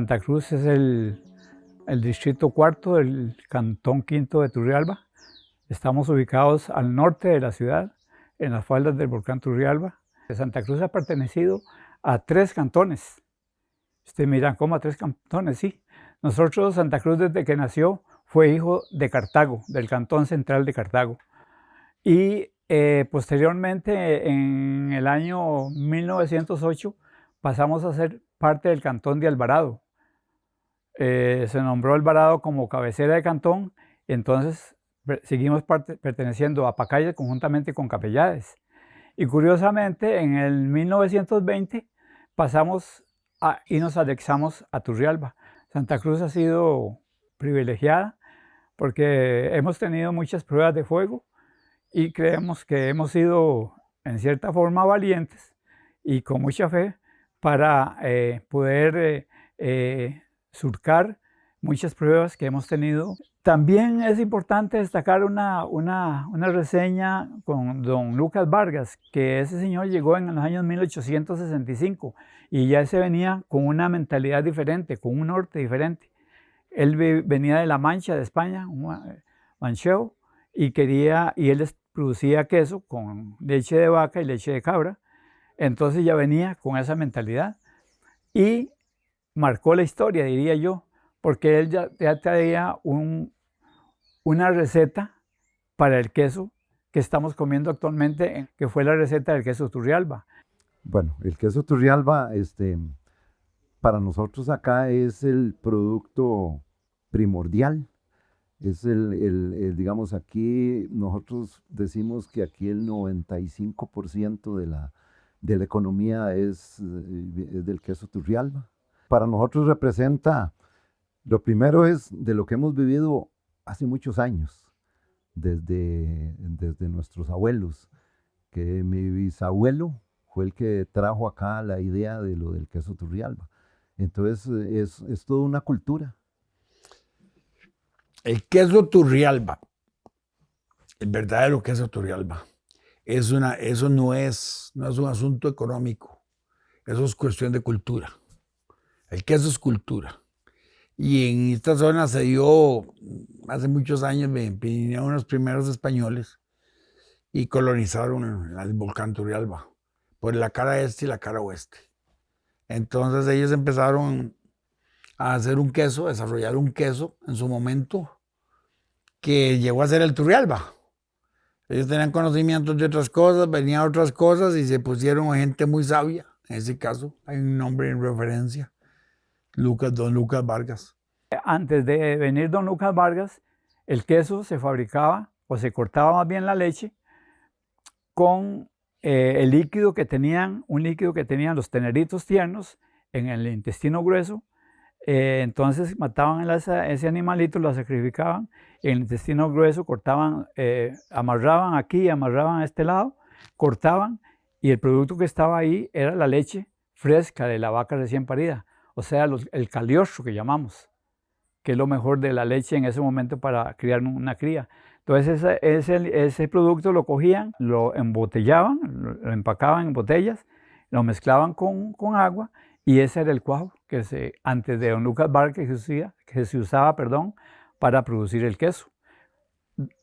Santa Cruz es el distrito cuarto del cantón Quinto de Turrialba. Estamos ubicados al norte de la ciudad, en las faldas del volcán Turrialba. Santa Cruz ha pertenecido a 3 cantones. Ustedes miran, ¿cómo a 3 cantones? Sí. Nosotros, Santa Cruz, desde que nació, fue hijo de Cartago, del cantón central de Cartago. Y posteriormente, en el año 1908, pasamos a ser parte del cantón de Alvarado. Se nombró Alvarado como cabecera de cantón, y entonces seguimos perteneciendo a Pacaya conjuntamente con Capellades. Y curiosamente, en el 1920 pasamos y nos anexamos a Turrialba. Santa Cruz ha sido privilegiada porque hemos tenido muchas pruebas de fuego y creemos que hemos sido en cierta forma valientes y con mucha fe para poder surcar muchas pruebas que hemos tenido. También es importante destacar una reseña con don Lucas Vargas, que ese señor llegó en los años 1865 y ya se venía con una mentalidad diferente, con un norte diferente. Él venía de La Mancha, de España, un manchego, y él producía queso con leche de vaca y leche de cabra. Entonces ya venía con esa mentalidad y marcó la historia, diría yo, porque él ya traía una receta para el queso que estamos comiendo actualmente, que fue la receta del queso Turrialba. Bueno, el queso Turrialba, para nosotros acá es el producto primordial. Es digamos, aquí nosotros decimos que aquí el 95% de la economía es del queso Turrialba. Para nosotros representa, lo primero es de lo que hemos vivido hace muchos años, desde nuestros abuelos, que mi bisabuelo fue el que trajo acá la idea de lo del queso Turrialba. Entonces es toda una cultura. El queso Turrialba, el verdadero queso Turrialba, eso no es un asunto económico, eso es cuestión de cultura. El queso es cultura. Y en esta zona se dio, hace muchos años, vinieron los primeros españoles y colonizaron el volcán Turrialba, por la cara este y la cara oeste. Entonces ellos empezaron a hacer un queso, a desarrollar un queso en su momento, que llegó a ser el Turrialba. Ellos tenían conocimientos de otras cosas, venían otras cosas y se pusieron gente muy sabia. En ese caso hay un nombre en referencia, don Lucas Vargas. Antes de venir don Lucas Vargas, el queso se fabricaba, o se cortaba más bien la leche, con el líquido que tenían, un líquido que tenían los teneritos tiernos en el intestino grueso. Entonces mataban ese animalito, lo sacrificaban, en el intestino grueso cortaban, amarraban aquí, amarraban a este lado, cortaban, y el producto que estaba ahí era la leche fresca de la vaca recién parida, o sea, el caliostro que llamamos, que es lo mejor de la leche en ese momento para criar una cría. Entonces ese producto lo cogían, lo embotellaban, lo empacaban en botellas, lo mezclaban con agua, y ese era el cuajo que antes de don Lucas Vargas que se usaba para producir el queso.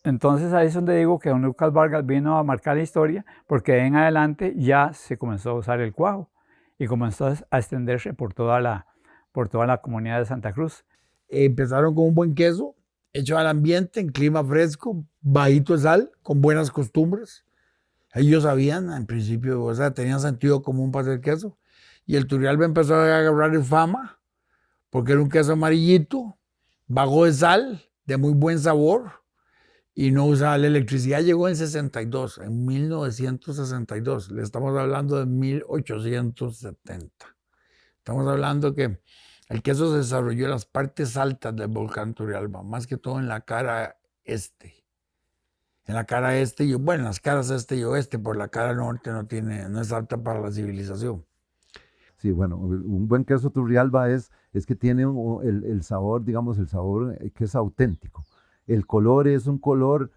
Entonces ahí es donde digo que don Lucas Vargas vino a marcar la historia, porque en adelante ya se comenzó a usar el cuajo y comenzó a extenderse por toda la comunidad de Santa Cruz. Empezaron con un buen queso, hecho al ambiente, en clima fresco, bajito de sal, con buenas costumbres. Ellos sabían, en principio, o sea, tenían sentido común para hacer queso. Y el Turrialba empezó a agarrar fama, porque era un queso amarillito, bajo de sal, de muy buen sabor, y no usaba la electricidad. Llegó en 62, en 1962. Le estamos hablando de 1870. Estamos hablando que el queso se desarrolló en las partes altas del volcán Turrialba, más que todo en la cara este. En la cara este, en las caras este y oeste, por la cara norte no es apta para la civilización. Sí, bueno, un buen queso Turrialba es que tiene el sabor, digamos, el sabor que es auténtico. El color es un color,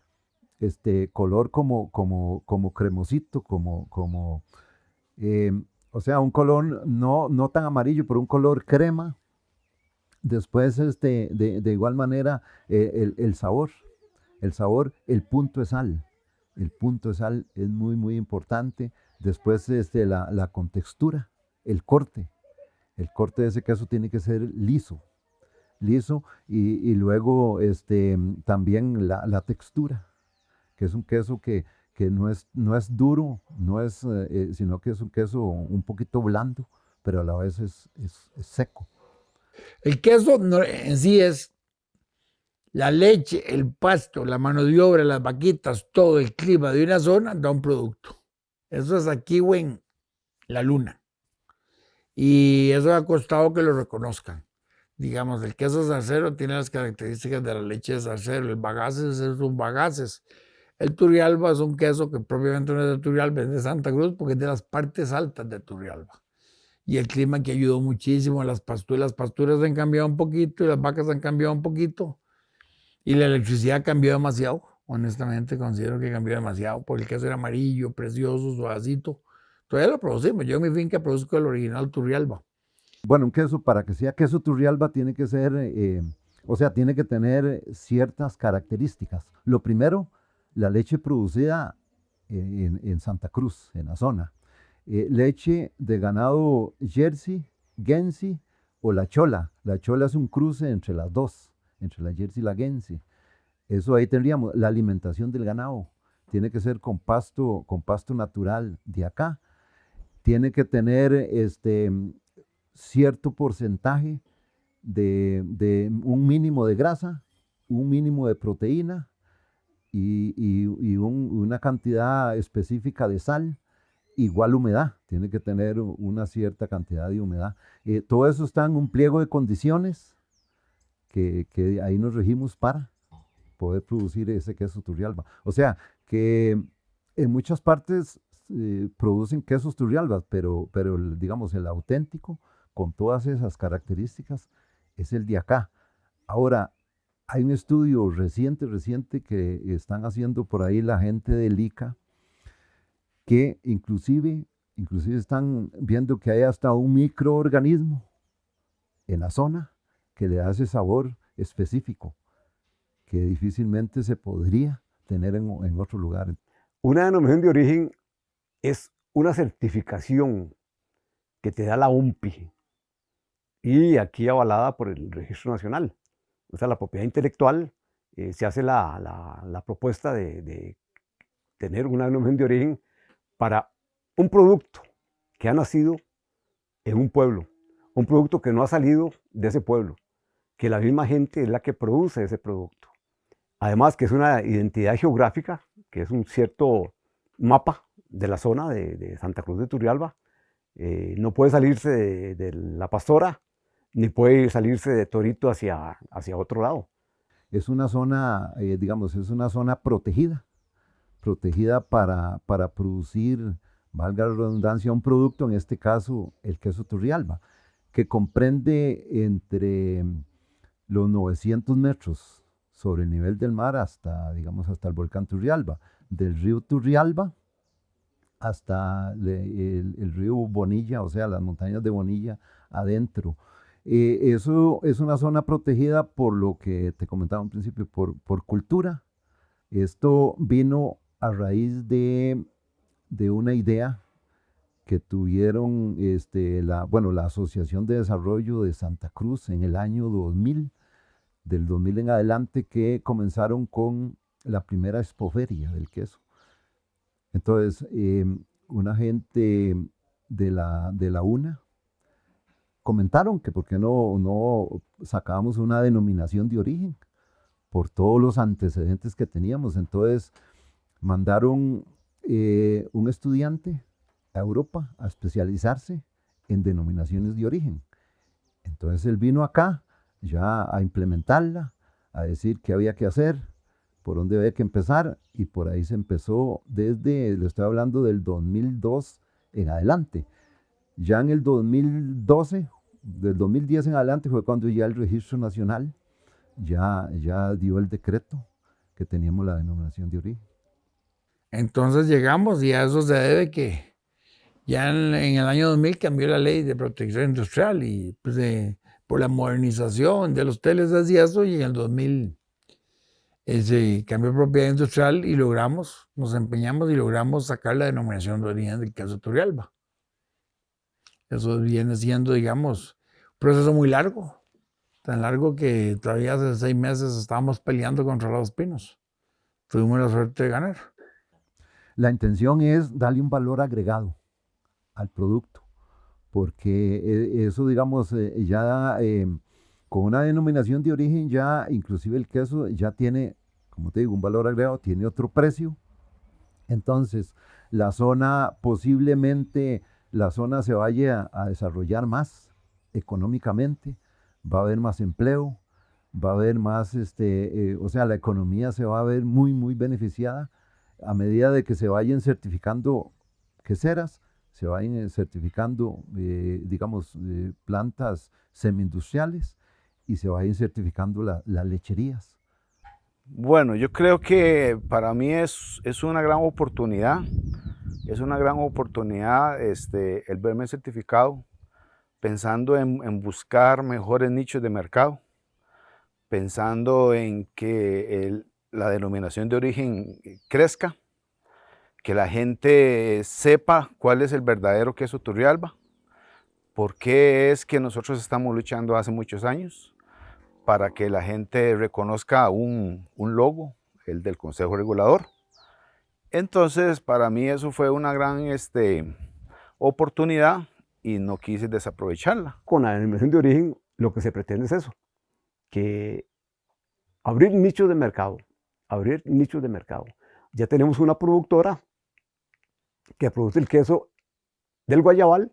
color como cremosito, o sea, un color no tan amarillo, pero un color crema, Después, de igual manera, el sabor. El punto de sal. El punto de sal es muy, muy importante. Después, la contextura, el corte. El corte de ese queso tiene que ser liso, liso. Y luego, también la textura, que es un queso que no es duro, sino que es un queso un poquito blando, pero a la vez es seco. El queso en sí es la leche, el pasto, la mano de obra, las vaquitas, todo el clima de una zona da un producto. Eso es aquí o en la luna. Y eso ha costado que lo reconozcan. Digamos, el queso zarcero tiene las características de la leche de zarcero, el bagaces son bagaces. El Turrialba es un queso que propiamente no es de Turrialba, es de Santa Cruz porque es de las partes altas de Turrialba. Y el clima que ayudó muchísimo, las pasturas han cambiado un poquito y las vacas han cambiado un poquito. Y la electricidad cambió demasiado, honestamente considero que cambió demasiado, porque el queso era amarillo, precioso, suavecito. Todavía lo producimos, yo en mi finca produzco el original Turrialba. Bueno, un queso, para que sea queso Turrialba, tiene que ser, tiene que tener ciertas características. Lo primero, la leche producida en Santa Cruz, en la zona. Leche de ganado Jersey, Guernsey o la Chola. La Chola es un cruce entre las dos, entre la Jersey y la Guernsey. Eso ahí tendríamos la alimentación del ganado. Tiene que ser con pasto natural de acá. Tiene que tener cierto porcentaje de un mínimo de grasa, un mínimo de proteína y una cantidad específica de sal. Igual humedad, tiene que tener una cierta cantidad de humedad. Todo eso está en un pliego de condiciones que ahí nos regimos para poder producir ese queso Turrialba. O sea, que en muchas partes producen quesos Turrialbas, pero digamos, el auténtico, con todas esas características, es el de acá. Ahora, hay un estudio reciente que están haciendo por ahí la gente del ICA, que inclusive están viendo que hay hasta un microorganismo en la zona que le da ese sabor específico que difícilmente se podría tener en otro lugar. Una denominación de origen es una certificación que te da la OMPI y aquí avalada por el Registro Nacional. O sea, la propiedad intelectual se hace la propuesta de tener una denominación de origen para un producto que ha nacido en un pueblo, un producto que no ha salido de ese pueblo, que la misma gente es la que produce ese producto. Además que es una identidad geográfica, que es un cierto mapa de la zona de Santa Cruz de Turrialba. No puede salirse de la Pastora, ni puede salirse de Torito hacia otro lado. Es una zona, digamos, es una zona protegida para producir, valga la redundancia, un producto, en este caso el queso Turrialba, que comprende entre los 900 metros sobre el nivel del mar hasta, digamos, hasta el volcán Turrialba, del río Turrialba hasta el río Bonilla, o sea, las montañas de Bonilla adentro. Eso es una zona protegida por lo que te comentaba al principio, por cultura. Esto vino a raíz de una idea que tuvieron la Asociación de Desarrollo de Santa Cruz en el año 2000, del 2000 en adelante, que comenzaron con la primera expoferia del queso. Entonces, una gente de la UNA comentaron que por qué no sacábamos una denominación de origen por todos los antecedentes que teníamos. Entonces, mandaron un estudiante a Europa a especializarse en denominaciones de origen. Entonces él vino acá ya a implementarla, a decir qué había que hacer, por dónde había que empezar, y por ahí se empezó desde, le estoy hablando del 2002 en adelante. Ya en el 2012, del 2010 en adelante fue cuando ya el Registro Nacional ya dio el decreto que teníamos la denominación de origen. Entonces llegamos y a eso se debe que ya en el año 2000 cambió la ley de protección industrial y pues por la modernización de los teles y eso, y en el 2000 se cambió a propiedad industrial y nos empeñamos y logramos sacar la denominación de origen del queso Turrialba. Eso viene siendo, digamos, un proceso muy largo, tan largo que todavía hace 6 meses estábamos peleando contra los pinos. Tuvimos la suerte de ganar. La intención es darle un valor agregado al producto, porque eso, digamos, ya con una denominación de origen, ya inclusive el queso ya tiene, como te digo, un valor agregado, tiene otro precio. Entonces, la zona posiblemente, la zona se vaya a desarrollar más económicamente, va a haber más empleo, va a haber más, o sea, la economía se va a ver muy, muy beneficiada a medida de que se vayan certificando queseras, se vayan certificando, digamos, plantas semi-industriales y se vayan certificando las lecherías. Bueno, yo creo que para mí es una gran oportunidad. Es una gran oportunidad el verme certificado, pensando en buscar mejores nichos de mercado, pensando en que la denominación de origen crezca, que la gente sepa cuál es el verdadero queso Turrialba, por qué es que nosotros estamos luchando hace muchos años para que la gente reconozca un logo, el del Consejo Regulador. Entonces, para mí eso fue una gran oportunidad y no quise desaprovecharla. Con la denominación de origen, lo que se pretende es eso, que abrir nichos de mercado, abrir nichos de mercado. Ya tenemos una productora que produce el queso del Guayabal,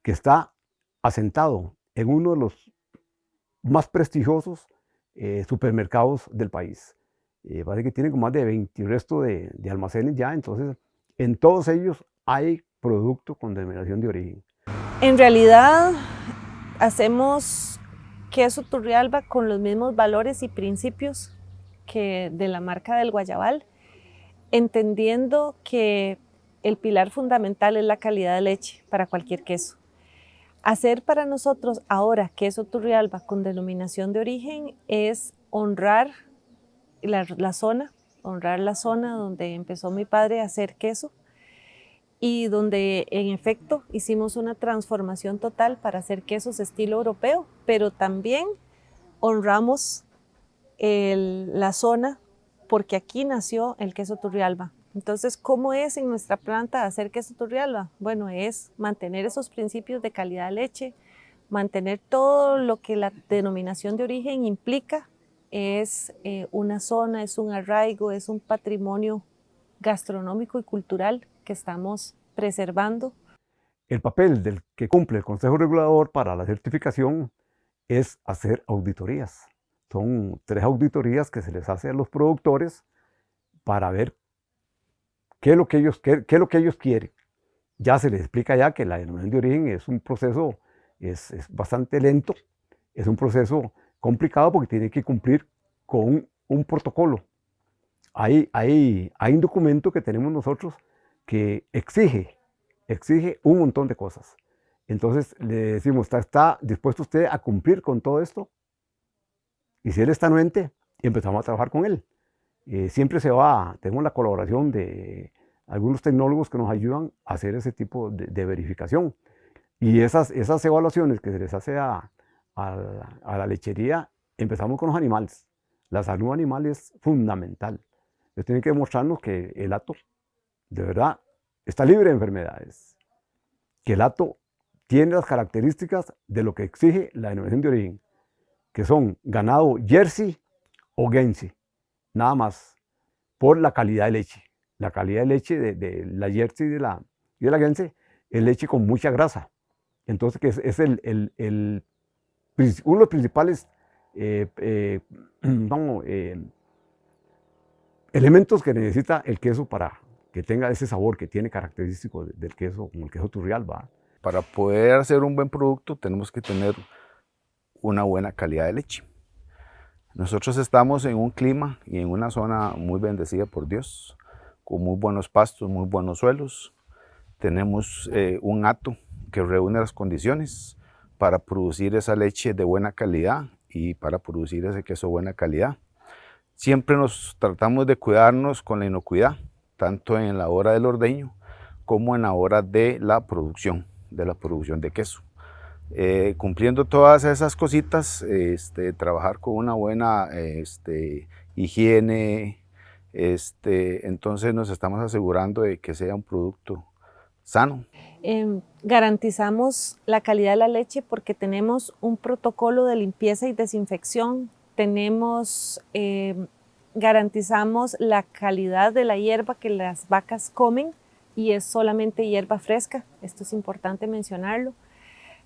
que está asentado en uno de los más prestigiosos supermercados del país. Parece que tienen como más de 20 y resto de almacenes ya, entonces en todos ellos hay producto con denominación de origen. En realidad hacemos queso Turrialba con los mismos valores y principios que de la marca del Guayabal, entendiendo que el pilar fundamental es la calidad de leche para cualquier queso. Hacer para nosotros ahora queso Turrialba con denominación de origen es honrar la zona donde empezó mi padre a hacer queso y donde en efecto hicimos una transformación total para hacer quesos estilo europeo, pero también honramos la zona porque aquí nació el queso Turrialba. Entonces, ¿cómo es en nuestra planta hacer queso Turrialba? Bueno, es mantener esos principios de calidad de leche, mantener todo lo que la denominación de origen implica, es una zona, es un arraigo, es un patrimonio gastronómico y cultural que estamos preservando. El papel del que cumple el Consejo Regulador para la certificación es hacer auditorías. Son 3 auditorías que se les hace a los productores para ver qué es lo que ellos quieren. Ya se les explica ya que la denominación de origen es un proceso, es bastante lento, es un proceso complicado porque tiene que cumplir con un protocolo. Hay un documento que tenemos nosotros que exige un montón de cosas. Entonces le decimos, ¿está dispuesto usted a cumplir con todo esto? Y si él está anuente, empezamos a trabajar con él. Siempre tenemos la colaboración de algunos tecnólogos que nos ayudan a hacer ese tipo de verificación. Y esas evaluaciones que se les hace a la lechería, empezamos con los animales. La salud animal es fundamental. Ellos tienen que demostrarnos que el hato, de verdad, está libre de enfermedades. Que el hato tiene las características de lo que exige la denominación de origen, que son ganado Jersey o Guernsey, nada más, por la calidad de leche. La calidad de leche de la Jersey y de la Guernsey es leche con mucha grasa. Entonces, que es uno de los principales elementos que necesita el queso para que tenga ese sabor que tiene característico del queso, como el queso Turrialba. Para poder hacer un buen producto tenemos que tener una buena calidad de leche. Nosotros estamos en un clima y en una zona muy bendecida por Dios, con muy buenos pastos, muy buenos suelos. Tenemos un hato que reúne las condiciones para producir esa leche de buena calidad y para producir ese queso de buena calidad. Siempre nos tratamos de cuidarnos con la inocuidad, tanto en la hora del ordeño como en la hora de la producción de queso. Cumpliendo todas esas cositas, trabajar con una buena higiene, entonces nos estamos asegurando de que sea un producto sano. Garantizamos la calidad de la leche porque tenemos un protocolo de limpieza y desinfección, garantizamos la calidad de la hierba que las vacas comen y es solamente hierba fresca, esto es importante mencionarlo.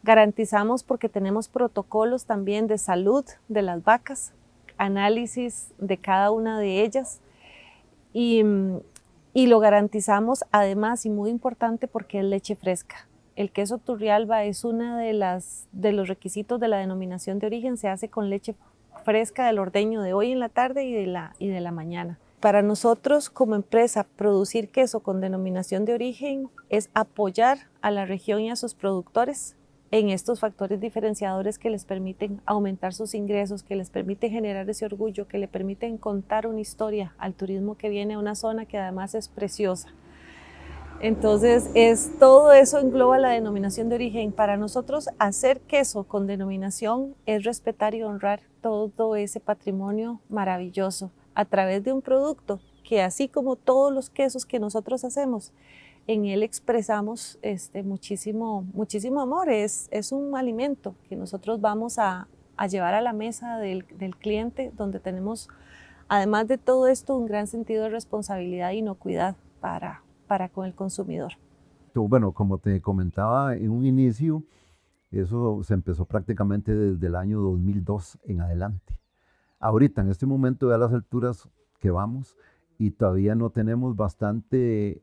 Garantizamos porque tenemos protocolos también de salud de las vacas, análisis de cada una de ellas y lo garantizamos además y muy importante porque es leche fresca. El queso Turrialba es uno de los requisitos de la denominación de origen, se hace con leche fresca del ordeño de hoy en la tarde y de la mañana. Para nosotros como empresa producir queso con denominación de origen es apoyar a la región y a sus productores en estos factores diferenciadores que les permiten aumentar sus ingresos, que les permiten generar ese orgullo, que le permiten contar una historia al turismo que viene a una zona que además es preciosa. Entonces, todo eso engloba la denominación de origen. Para nosotros, hacer queso con denominación es respetar y honrar todo ese patrimonio maravilloso a través de un producto que, así como todos los quesos que nosotros hacemos, en él expresamos muchísimo amor. Es un alimento que nosotros vamos a llevar a la mesa del cliente, donde tenemos, además de todo esto, un gran sentido de responsabilidad e inocuidad para con el consumidor. Bueno, como te comentaba en un inicio, eso se empezó prácticamente desde el año 2002 en adelante. Ahorita, en este momento, a las alturas que vamos, y todavía no tenemos bastantes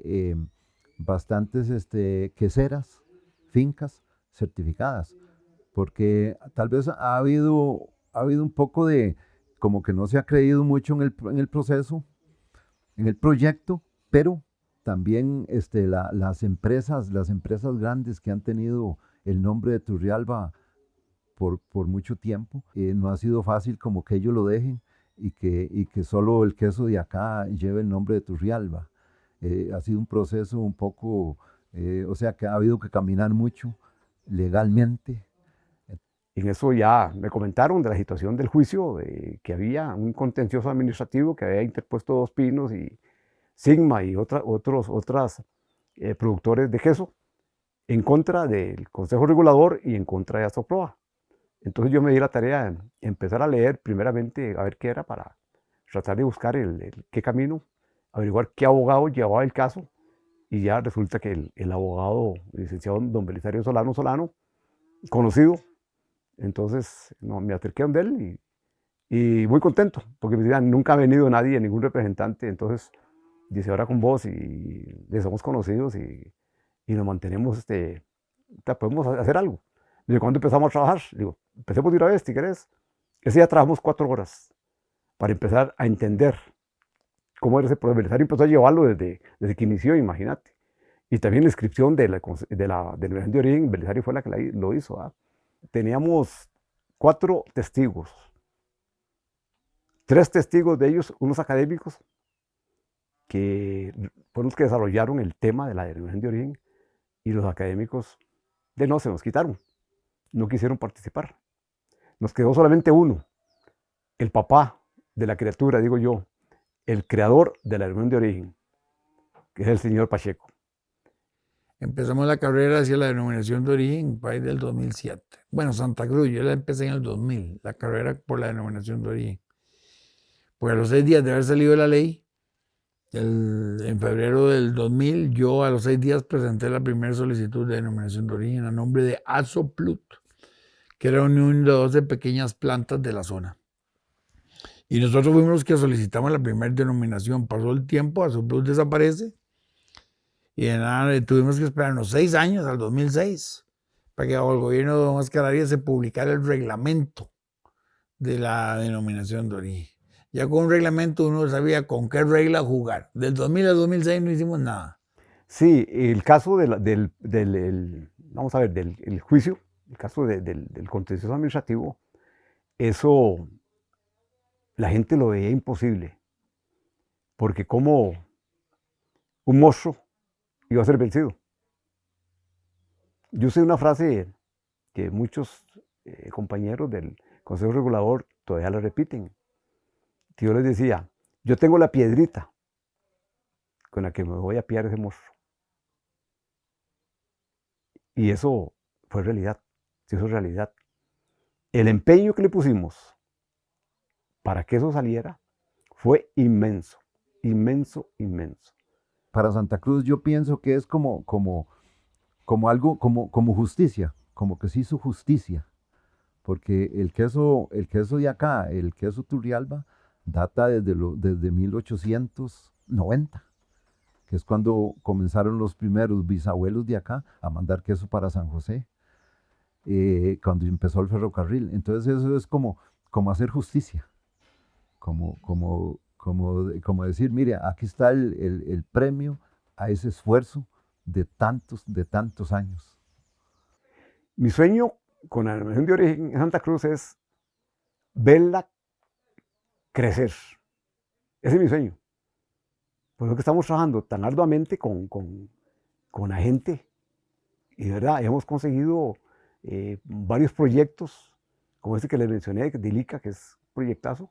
queseras, fincas certificadas, porque tal vez ha habido un poco de, como que no se ha creído mucho en el proceso, en el proyecto, pero también las empresas grandes que han tenido el nombre de Turrialba por mucho tiempo, no ha sido fácil como que ellos lo dejen y que solo el queso de acá lleve el nombre de Turrialba. Ha sido un proceso un poco, o sea que ha habido que caminar mucho legalmente. En eso ya me comentaron de la situación del juicio, de que había un contencioso administrativo que había interpuesto Dos Pinos y Sigma y otros productores de queso en contra del Consejo Regulador y en contra de Asoproa. Entonces yo me di la tarea de empezar a leer primeramente a ver qué era para tratar de buscar qué camino, averiguar qué abogado llevaba el caso y ya resulta que el abogado licenciado don Belisario Solano, conocido, entonces me acerqué a él y muy contento porque me decían, nunca ha venido nadie, ningún representante, entonces dice, ahora con vos y somos conocidos y nos mantenemos, podemos hacer algo. Dice, ¿cuándo empezamos a trabajar? Digo, empecemos de una vez, si querés. Ese día trabajamos 4 horas para empezar a entender cómo era ese proceso. Belisario empezó a llevarlo desde que inició, imagínate. Y también la inscripción de la denominación de origen, Belisario fue la que lo hizo. ¿Ah? Teníamos 4 testigos. 3 testigos de ellos, unos académicos, que fueron los que desarrollaron el tema de la denominación de origen, y los académicos se nos quitaron, no quisieron participar. Nos quedó solamente uno, el papá de la criatura, digo yo, el creador de la denominación de origen, que es el señor Pacheco. Empezamos la carrera hacia la denominación de origen para ir del 2007. Bueno, Santa Cruz, yo la empecé en el 2000, la carrera por la denominación de origen. Pues a los 6 días de haber salido la ley, en febrero del 2000, yo a los 6 días presenté la primera solicitud de denominación de origen a nombre de Asoplut, que era una unión de 12 pequeñas plantas de la zona. Y nosotros fuimos los que solicitamos la primera denominación. Pasó el tiempo, Asoplut desaparece, y de nada, tuvimos que esperarnos 6 años, al 2006, para que bajo el gobierno de don Oscar Arias se publicara el reglamento de la denominación de origen. Ya con un reglamento uno sabía con qué regla jugar. Del 2000 al 2006 no hicimos nada. Sí, el caso vamos a ver, del juicio el caso del contencioso administrativo, eso la gente lo veía imposible, porque como un monstruo iba a ser vencido. Yo sé una frase que muchos compañeros del Consejo Regulador todavía la repiten, que yo les decía, yo tengo la piedrita con la que me voy a pillar ese monstruo. Y eso fue realidad, se hizo realidad. El empeño que le pusimos para que eso saliera fue inmenso, inmenso, inmenso. Para Santa Cruz yo pienso que es como algo, como justicia, como que se hizo justicia, porque el queso de acá, el queso Turrialba, data desde 1890, que es cuando comenzaron los primeros bisabuelos de acá a mandar queso para San José, cuando empezó el ferrocarril. Entonces eso es como hacer justicia, como decir, mire, aquí está el premio a ese esfuerzo de tantos años. Mi sueño con la denominación de origen en Santa Cruz es verla crecer. Ese es mi sueño. Por eso que estamos trabajando tan arduamente con la gente. Y de verdad, hemos conseguido varios proyectos, como este que les mencioné, de ILICA, que es un proyectazo.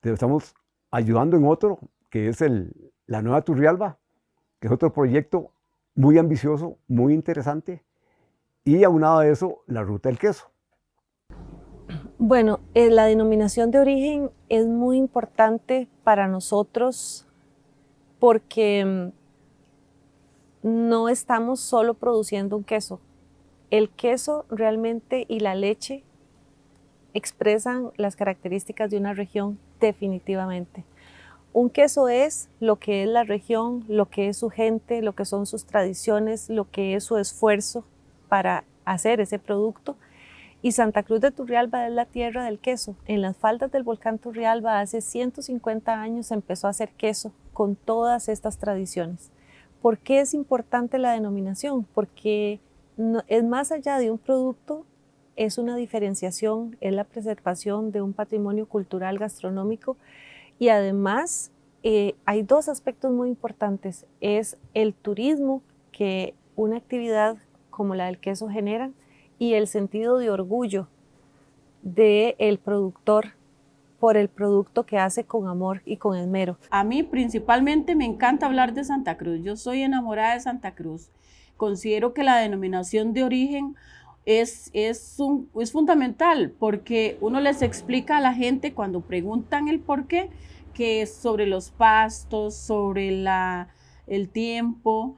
Estamos ayudando en otro, que es la Nueva Turrialba, que es otro proyecto muy ambicioso, muy interesante. Y aunado a eso, la ruta del queso. Bueno, la denominación de origen es muy importante para nosotros porque no estamos solo produciendo un queso. El queso realmente y la leche expresan las características de una región definitivamente. Un queso es lo que es la región, lo que es su gente, lo que son sus tradiciones, lo que es su esfuerzo para hacer ese producto. Y Santa Cruz de Turrialba es la tierra del queso. En las faldas del volcán Turrialba hace 150 años se empezó a hacer queso con todas estas tradiciones. ¿Por qué es importante la denominación? Porque es más allá de un producto, es una diferenciación, es la preservación de un patrimonio cultural gastronómico y además hay dos aspectos muy importantes. Es el turismo que una actividad como la del queso genera y el sentido de orgullo del productor por el producto que hace con amor y con esmero. A mí principalmente me encanta hablar de Santa Cruz. Yo soy enamorada de Santa Cruz. Considero que la denominación de origen es fundamental porque uno les explica a la gente cuando preguntan el por qué, que es sobre los pastos, sobre el tiempo.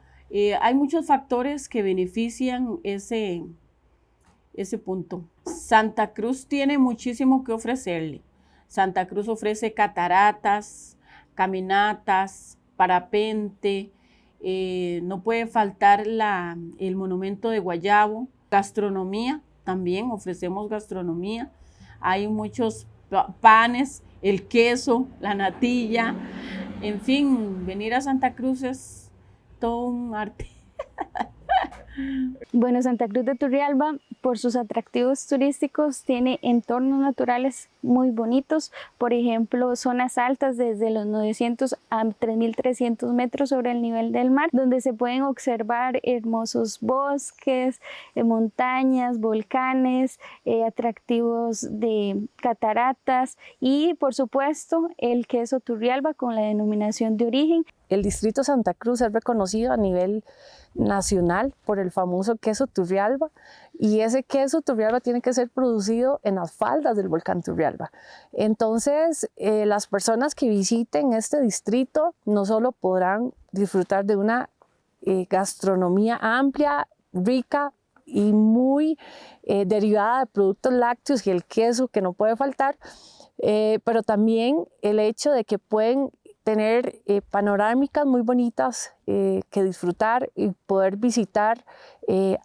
Hay muchos factores que benefician ese punto. Santa Cruz tiene muchísimo que ofrecerle. Santa Cruz ofrece cataratas, caminatas, parapente, no puede faltar el monumento de Guayabo, gastronomía, también ofrecemos gastronomía. Hay muchos panes, el queso, la natilla, en fin, venir a Santa Cruz es todo un arte. Bueno, Santa Cruz de Turrialba, por sus atractivos turísticos, tiene entornos naturales muy bonitos, por ejemplo, zonas altas desde los 900 a 3.300 metros sobre el nivel del mar, donde se pueden observar hermosos bosques, montañas, volcanes, atractivos de cataratas y, por supuesto, el queso Turrialba con la denominación de origen. El distrito Santa Cruz es reconocido a nivel nacional por el famoso queso Turrialba y ese queso Turrialba tiene que ser producido en las faldas del volcán Turrialba. Entonces, las personas que visiten este distrito no solo podrán disfrutar de una gastronomía amplia, rica y muy derivada de productos lácteos y el queso que no puede faltar, pero también el hecho de que pueden tener panorámicas muy bonitas que disfrutar y poder visitar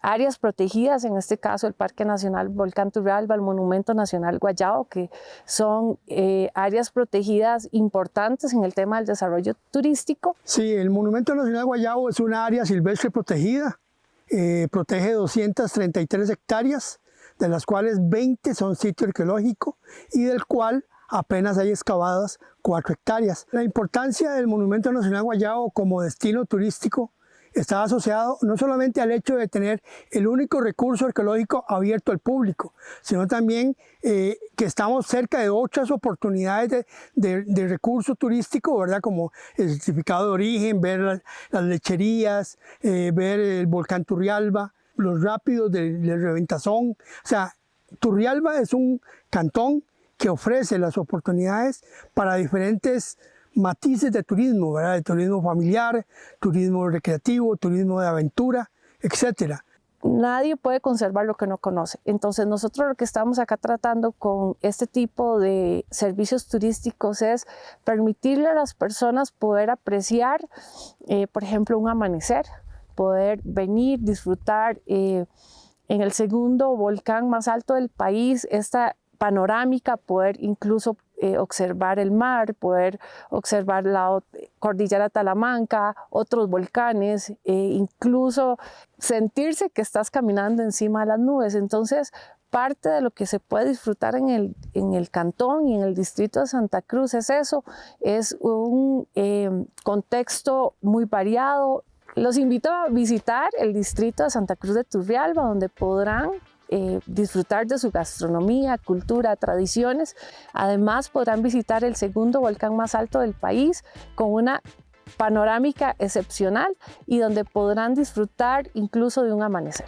áreas protegidas, en este caso el Parque Nacional Volcán Turrialba, el Monumento Nacional Guayabo, que son áreas protegidas importantes en el tema del desarrollo turístico. Sí, el Monumento Nacional Guayabo es una área silvestre protegida, protege 233 hectáreas de las cuales 20 son sitio arqueológico y del cual apenas hay excavadas 4 hectáreas. La importancia del Monumento Nacional Guayabo como destino turístico está asociado no solamente al hecho de tener el único recurso arqueológico abierto al público, sino también que estamos cerca de otras oportunidades de recurso turístico, ¿verdad? Como el certificado de origen, ver las lecherías, ver el volcán Turrialba, los rápidos del Reventazón. O sea, Turrialba es un cantón que ofrece las oportunidades para diferentes matices de turismo, ¿verdad? De turismo familiar, turismo recreativo, turismo de aventura, etc. Nadie puede conservar lo que no conoce. Entonces nosotros lo que estamos acá tratando con este tipo de servicios turísticos es permitirle a las personas poder apreciar, por ejemplo, un amanecer, poder venir, disfrutar en el segundo volcán más alto del país, esta panorámica, poder incluso observar el mar, poder observar la cordillera Talamanca, otros volcanes, incluso sentirse que estás caminando encima de las nubes. Entonces, parte de lo que se puede disfrutar en el cantón y en el distrito de Santa Cruz es eso, es un contexto muy variado. Los invito a visitar el distrito de Santa Cruz de Turrialba, donde podrán disfrutar de su gastronomía, cultura, tradiciones. Además podrán visitar el segundo volcán más alto del país con una panorámica excepcional y donde podrán disfrutar incluso de un amanecer.